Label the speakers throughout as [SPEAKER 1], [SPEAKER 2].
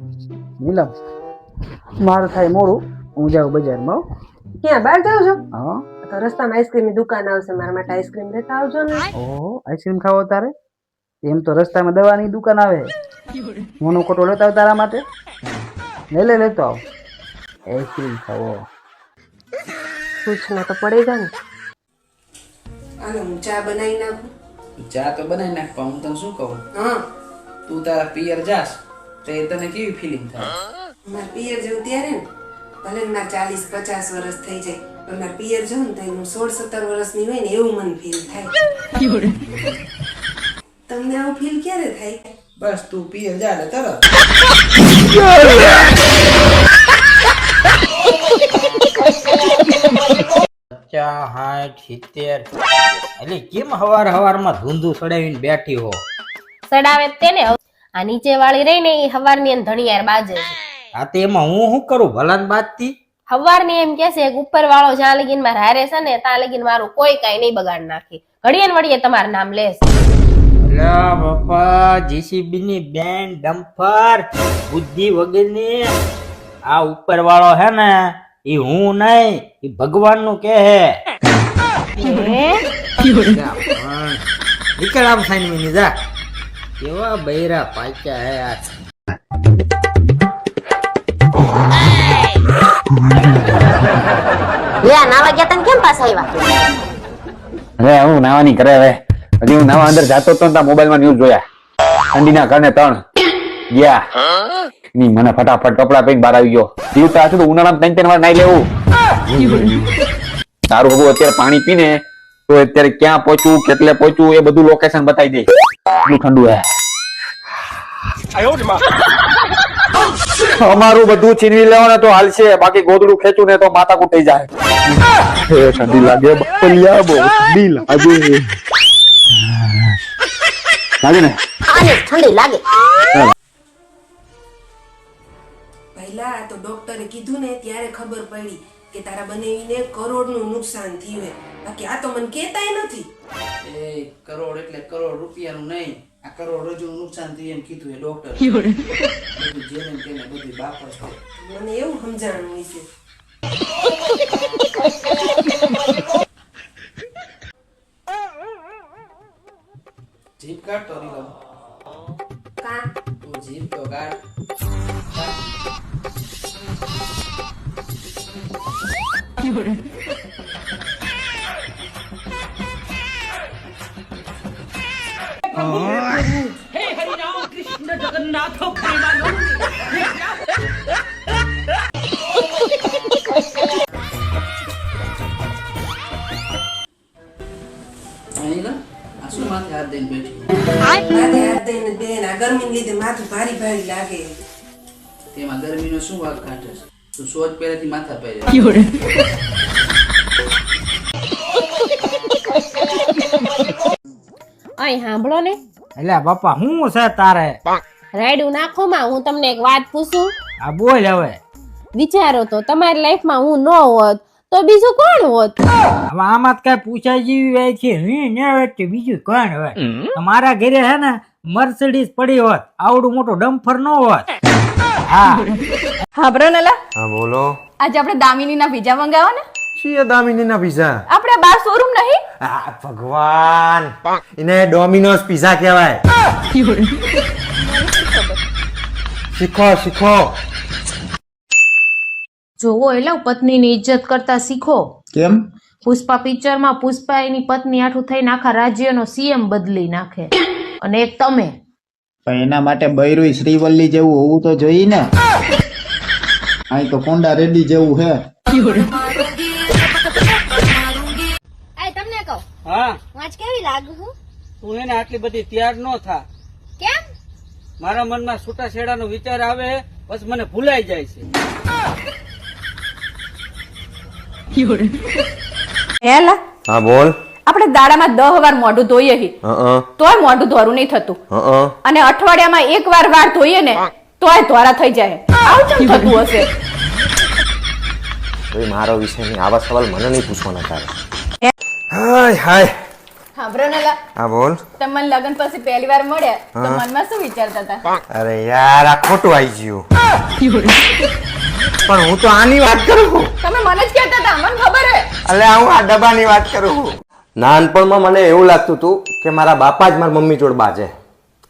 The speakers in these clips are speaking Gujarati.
[SPEAKER 1] નીલમ મારું થાય મોડું, હું જાઉં બજારમાં.
[SPEAKER 2] ક્યાં બહાર જાવ છો?
[SPEAKER 1] હા.
[SPEAKER 2] તો રસ્તામાં આઈસ્ક્રીમની દુકાન આવશે, મારા માટે આઈસ્ક્રીમ લેતા આવજો ને.
[SPEAKER 1] ઓહો, આઈસ્ક્રીમ ખાવો તારે? એમ તો રસ્તામાં દવાની દુકાન આવે, મોનો કોટો લેતા આવ તારા માટે. લેતો આવ, આઈસ્ક્રીમ ખાવો.
[SPEAKER 2] પૂછના તો પડેગા ને. હાલો હું ચા બનાવી નાખું.
[SPEAKER 3] ચા તો બનાવી નાખ, પણ હું તને શું કહું,
[SPEAKER 2] હા
[SPEAKER 3] તું તારા પિયર જાસ તો એ તને કેવી ફિલિંગ થાય?
[SPEAKER 2] મારા પિયર જવું ત્યારે ને, ભલે ને મારા 40-50 વર્ષ થઈ જાય, પણ મારા પિયર જવું ને તો હું 16-17 વર્ષની હોય ને એવું મને ફીલ થાય. તમને આવું ફીલ ક્યારે થાય?
[SPEAKER 3] બસ તું પિયર જા એટલે તરત.
[SPEAKER 4] 50, 60, 70 એટલે કેમ હવારમાં ધૂંધું સડાવીને બેઠી હો?
[SPEAKER 5] સડાવે તેને આ નીચે વાળી રહી ને એ હવારની એમ ધણિયાર બાજે છે.
[SPEAKER 4] આ તે એમાં હું શું કરું ભલાન બાજતી?
[SPEAKER 5] હવારની એમ કે છે ઉપર વાળો જ્યાં લગીન માં હારે છે ને ત્યાં લગીન મારું કોઈ કઈ નહીં બગાડ નાખી. ઘડીએ ને વળીએ તમારું નામ લેશે.
[SPEAKER 4] અલા બાપા, જીસીબી ની બેન ડમ્પર બુદ્ધિ વગરની આ ઉપર વાળો હે ને ઈ હું નહીં, ઈ ભગવાન નું કે હે. નીકળ આમ સાઈન ની જા. કેવા બૈરા પાક્યા હે આ.
[SPEAKER 5] લે નાવા ગયા તને કેમ પાછા આવ્યા?
[SPEAKER 6] અરે હું નાવાની કરે હવે. હજી હું નાવા અંદર જાતો તો મોબાઈલ માં ન્યૂઝ જોયા, ઠંડીના કારણે 3 ગયા. ની મને ફટાફટ કપડા પહેરીને બહાર આવી ગયો. જીવતા હશે તો ઉનાળામાં 3 વાર નાઈ લેવું. તારું હગું અત્યારે પાણી પીને તો અત્યારે ક્યાં પહોંચવું, કેટલે પહોંચવું એ બધું લોકેશન બતાવી દે. એટલું ઠંડુ હે. અમારું બધું છીનવી લેવાને તો હાલશે, બાકી ગોદડું ખેંચું ને તો માથા કૂટી જાય. ઠંડી લાગે બપલિયા, બહુ ઠંડી લાગે. લાગે ને?
[SPEAKER 5] આને ઠંડી લાગે.
[SPEAKER 2] પહેલા તો ડોક્ટરે કીધું ને ત્યારે ખબર પડી કે તારા બનેવીને કરોડનું નુકસાન થયું હે, બાકી આ તો મને કહેતાય નથી.
[SPEAKER 3] એ કરોડ એટલે કરોડ રૂપિયાનું નહીં, આ કરોડરજ્જુનું નુકસાન થયું એમ કીધું એ ડોક્ટર. બધું જેને તેને બધી બાપસ છે.
[SPEAKER 2] મને એવું સમજાણું હશે.
[SPEAKER 3] જીભ કાઢ તો નીલમ.
[SPEAKER 2] કા
[SPEAKER 3] તું જીભ તો કાઢ. નીલમ, આ શું માથે હાથ દઈને બેઠી?
[SPEAKER 2] માથે હાથ દઈને બેન આ ગરમીને લીધે માથું ભારી ભારી લાગે.
[SPEAKER 3] તેમાં ગરમીનો શું વાગ કાઢે છે? તું સોજ પહેરેથી માથા પહેરે.
[SPEAKER 5] અહીં સાંભળો ને,
[SPEAKER 4] એટલે બાપા શું છે તારે?
[SPEAKER 5] રાયડું નાખો માં હું તમને એક વાત પૂછું.
[SPEAKER 4] આ બોલ હવે.
[SPEAKER 5] વિચારો તો તમારી લાઈફમાં હું ન હોત તો બીજું કોણ હોત?
[SPEAKER 4] હવે આમાં કઈ પૂછાય જેવી વાત છે ને હોય બીજું કોણ હોય? તમારા ઘરે હે ને મર્સિડીઝ પડી હોત, આવડું મોટું ડમ્ફર ન હોત. હા
[SPEAKER 7] હા બ્રનલા,
[SPEAKER 8] હા બોલો.
[SPEAKER 7] આજે આપણે દામિનીના પીઝા મંગાવવા ને?
[SPEAKER 8] છીએ દામિનીના પીઝા?
[SPEAKER 7] આપણે બાર શોરૂમ નહીં?
[SPEAKER 8] આ ભગવાન, એને ડોમિનોઝ પીઝા કહેવાય. શીખો શીખો.
[SPEAKER 9] જોવો એટલે પત્નીની ઇજ્જત કરતા શીખો.
[SPEAKER 8] કેમ?
[SPEAKER 9] પુષ્પા પિક્ચરમાં પુષ્પા એની પત્ની આઠું થઈને આખા રાજ્યનો સીએમ બદલી નાખે, અને એક તમે.
[SPEAKER 10] પણ એના માટે બૈરું શ્રીવલ્લી જેવું હોવું તો જોઈએ ને. અહીં તો કોંડા રેડી જેવું હે.
[SPEAKER 5] તમને કહું,
[SPEAKER 4] હા,
[SPEAKER 5] હું આજ કેવી લાગુ છું?
[SPEAKER 4] તું એને આટલી બધી તૈયાર ન થા.
[SPEAKER 5] કેમ?
[SPEAKER 4] મારા મનમાં છૂટાછેડાનો વિચાર આવે બસ મને ભૂલાઈ જાય છે.
[SPEAKER 7] હેલા,
[SPEAKER 8] હા બોલ.
[SPEAKER 7] આપણે દાડામાં 10 વાર મોઢું ધોઈએ હી, તોય મોઢું ધોરું નહીં થતું. અને અઠવાડિયામાં 1 વાર વાર ધોઈએ ને તોય ધોરા થઈ જાય. આવું કેમ થતું હશે?
[SPEAKER 8] મારો વિષય નહીં, આવા સવાલ મને નહીં પૂછવાના તારે. હાય હાય.
[SPEAKER 7] સાંભળો ને લા,
[SPEAKER 8] હા બોલ.
[SPEAKER 7] તમને લગ્ન પછી પહેલી વાર મળ્યા તો મનમાં શું વિચારતા હતા?
[SPEAKER 8] અરે યાર આ ખોટું આવી ગયું. પણ હું તો આની વાત કરું છું.
[SPEAKER 7] તમે મને જ કહેતા હતા, મને ખબર હે.
[SPEAKER 8] અલે હું આ ડબ્બાની વાત કરું છું. નાનપણમાં મને એવું લાગતું હતું કે મારા બાપા જ મારી મમ્મી જોડે બાજે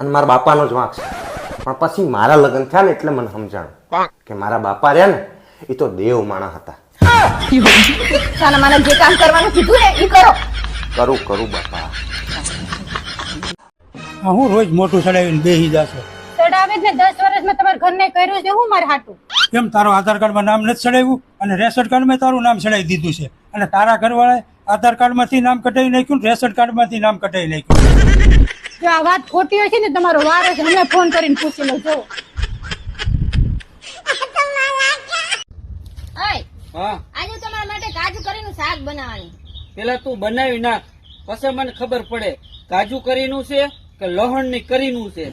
[SPEAKER 8] અને મારા બાપાનો જ વાંક છે. પણ પછી મારા લગ્ન થયા ને એટલે મને સમજાણું કે મારા બાપા રહ્યા ને એ તો દેવ માણા હતા.
[SPEAKER 7] સાના માના જે કામ કરવાનું કીધું ને એ કરો.
[SPEAKER 8] કરું બાપા.
[SPEAKER 11] હું રોજ મોટું ચડાવીને બેસી જાશો.
[SPEAKER 9] ચડાવે જ ને 10 વર્ષમાં તમારા ઘરને કર્યું છે હું મારે હાટું.
[SPEAKER 11] કેમ તારું આધાર કાર્ડમાં નામ નથી ચડાવ્યું અને રેશન કાર્ડમાં તારું નામ ચડાવી દીધું છે અને તારા ઘરવાળાએ આધાર કાર્ડમાંથી નામ કટાવી નાખ્યું રેશન કાર્ડમાંથી નામ કટાવી નાખ્યું.
[SPEAKER 9] જો આ વાત ખોટી હોય છે ને તમારો વાર છે, હમણાં ફોન કરીને પૂછી લો. જો
[SPEAKER 4] હા
[SPEAKER 5] આજે તમારા માટે કાજુ કરીનું શાક બનાવવાનું.
[SPEAKER 4] પેલા તું બનાવી નાખ, પછી મને ખબર પડે કાજુ કરીનું છે કે લહણ ની કરીનું છે.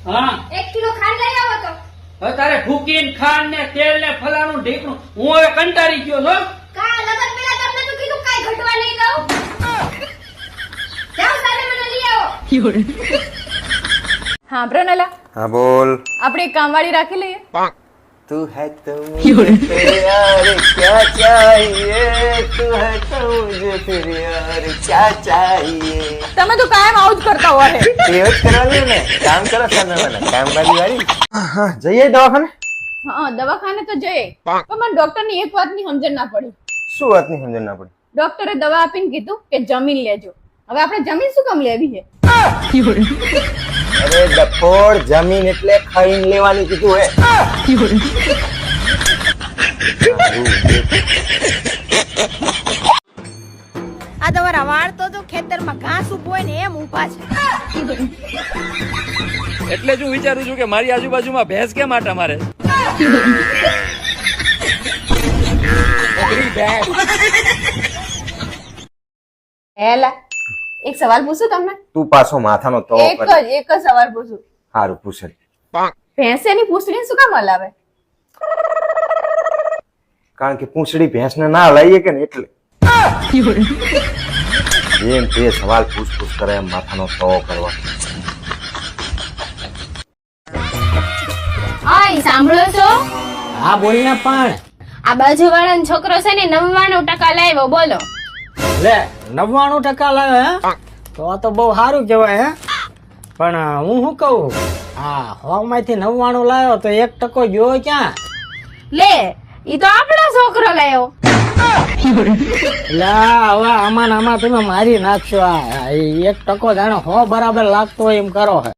[SPEAKER 4] હા
[SPEAKER 5] 1 કિલો ખાંડ લઈ આવો તો.
[SPEAKER 4] હવે તારે ફૂકીને ખાંડ ને તેલ ને ફલાણું ઢીકણું હું હવે કંટાળી ગયો છો.
[SPEAKER 5] કા લગન પેલા તમને તો કીધું કાઈ ઘટવા નહીં દઉં. જાઓ સાને મને લઈ આવો.
[SPEAKER 7] સાંભળો ને લા,
[SPEAKER 8] હા બોલ.
[SPEAKER 7] આપણે એક કામવાળી રાખી લઈએ.
[SPEAKER 8] તું હૈ તો મુझे यार क्या चाहिए તું હૈ તો મુझे फिर यार क्या चाहिए.
[SPEAKER 7] તમે તો કાયમ આવું જ કરતા હોય.
[SPEAKER 8] એવું જ કરવાનું ને કામ કરો સામે કામવાળી વાળી. હા જઈએ દવાખાને.
[SPEAKER 7] હા દવાખાને તો જઈએ પણ મને ડોક્ટરની એક વાતની સમજણ ના પડી.
[SPEAKER 8] શું વાતની સમજણ ના પડી?
[SPEAKER 7] ડોક્ટરે દવા આપીને કીધું કે જમીન લેજો. હવે આપણે જમીન શું કામ લેવી છે?
[SPEAKER 8] અરે ડફોડ, જમીન એટલે ખાઈને લેવાની કીધું હે.
[SPEAKER 5] આ તમારા વાળ તો ખેતરમાં ઘાસ ઉભો હોય ને એમ ઊભા છે.
[SPEAKER 12] એટલે જ હું વિચારું છું કે મારી આજુબાજુમાં ભેંસ કેમ આટા મારે.
[SPEAKER 7] હેલા એક સવાલ પૂછું તમને?
[SPEAKER 8] તું પાછો માથાનો તો
[SPEAKER 7] એક જ સવાલ પૂછું.
[SPEAKER 8] સારું પૂછે.
[SPEAKER 7] ભેંસે એની પૂંછડીને શું કામ હલાવે?
[SPEAKER 8] કારણ કે પૂંછડી ભેંસને ના હલાઈએ કે ને એટલે. જેમ તે સવાલ પૂછ કરે એમ માથાનો તો કરવા.
[SPEAKER 5] ઓય સાંભળો છો?
[SPEAKER 4] હા બોલ ને. પણ
[SPEAKER 5] આ બાજુવાળાનો છોકરો છે ને 99% લાવ્યો. બોલો
[SPEAKER 4] લે 99% લાવ્યો હે? તો બહુ સારું કહેવાય હે. પણ હું શું કહું, હા 100 માંથી 99 લાવ્યો તો 1% ગયો ક્યાં?
[SPEAKER 5] લે ઈ તો આપણો છોકરો લાવ્યો.
[SPEAKER 4] હવે આમાં તમે મારી નાખશો. આ 1% જાણે 100 બરાબર લાગતો હોય એમ કરો.